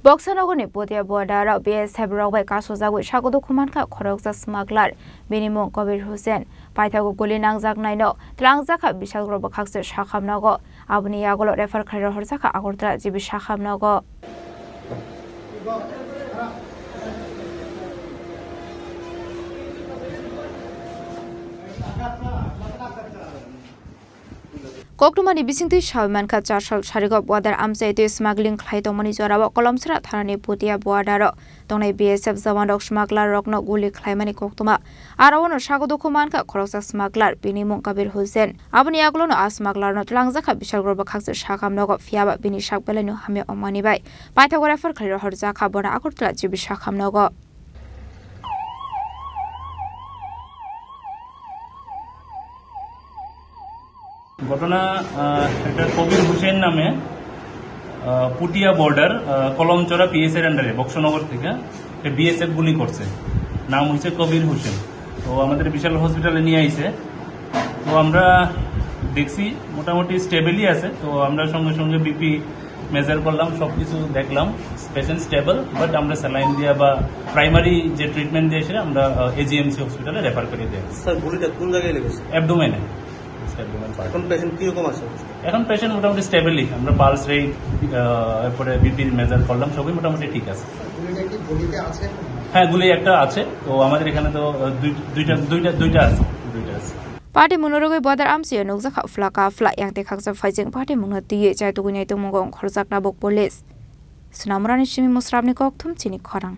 বক্সানগরনি পতিয়া বর্ডারাव BSF রবাই কাসোজাগৈ সাগদো খুমানখা খরকজা স্মাগলার বেনিমুং কবির হোসেন পাইথাগো গুলি নাংজাকনাইনো ত্লাংজাখা বিশালগ্রব খাকসে শাখামনাগো আবনি আগলো রেফার খাইর হরজাখা আগরতলা জিবি শাখামনাগো Koktumani bisingtui shawmanka charshal sharigop wadar amsaitu smuggling khlaitongmani jorao kolomsra thanani putia bordaro tongnai BSF jawan rok smuggler rokno guli khlaimani koktuma arawono sagoduko manka khoroksa smuggler binimung kabir hosen aboni aglono a smuggler no tlangjakha bishalgroba khakse shakamnogo fiaba bini shakbelano hame omani bai paithagora far khalir horjakha bora agortla jibi shakamnogo ঘটনা এটা কবির হোসেন নামে Puthia border Kalamchaura পিএসএর আন্ডারে বক্সনগর থেকে BSF গুলি করছে নাম হচ্ছে কবির হোসেন তো আমাদের বিশাল হসপিটালে নিয়ে আইছে তো আমরা দেখছি মোটামুটি স্টেবলই আছে তো আমরা সঙ্গে সঙ্গে বিপি মেজার করলাম সবকিছু দেখলাম পেশেন্ট স্টেবল বাট আমরা স্যালাইন দিয়া বা প্রাইমারি যে ট্রিটমেন্ট দিয়েছে আমরা এজিএমসি হসপিটালে রেফার করে দিই স্যার গুলিটা কোন জায়গায় লেগেছে অ্যাবডোমেনে এখন পেশেন্ট কিরকম আছে এখন পেশেন্ট মোটামুটি স্টেবলি আমরা পালস রেট এরপরে বিপির মেজার করলাম সবই মোটামুটি ঠিক আছে হ্যাঁ গুলি একটা আছে তো আমাদের এখানে তো দুইটা আছে Party Munorogo Badar Amsi Nogzaka Flaka Fla yang tekaksa fighting party Munati Jai Tugunai Tumong Khorzak Nabok Police. Sunamran Shimi Musrabnikok Tum Chini Korang.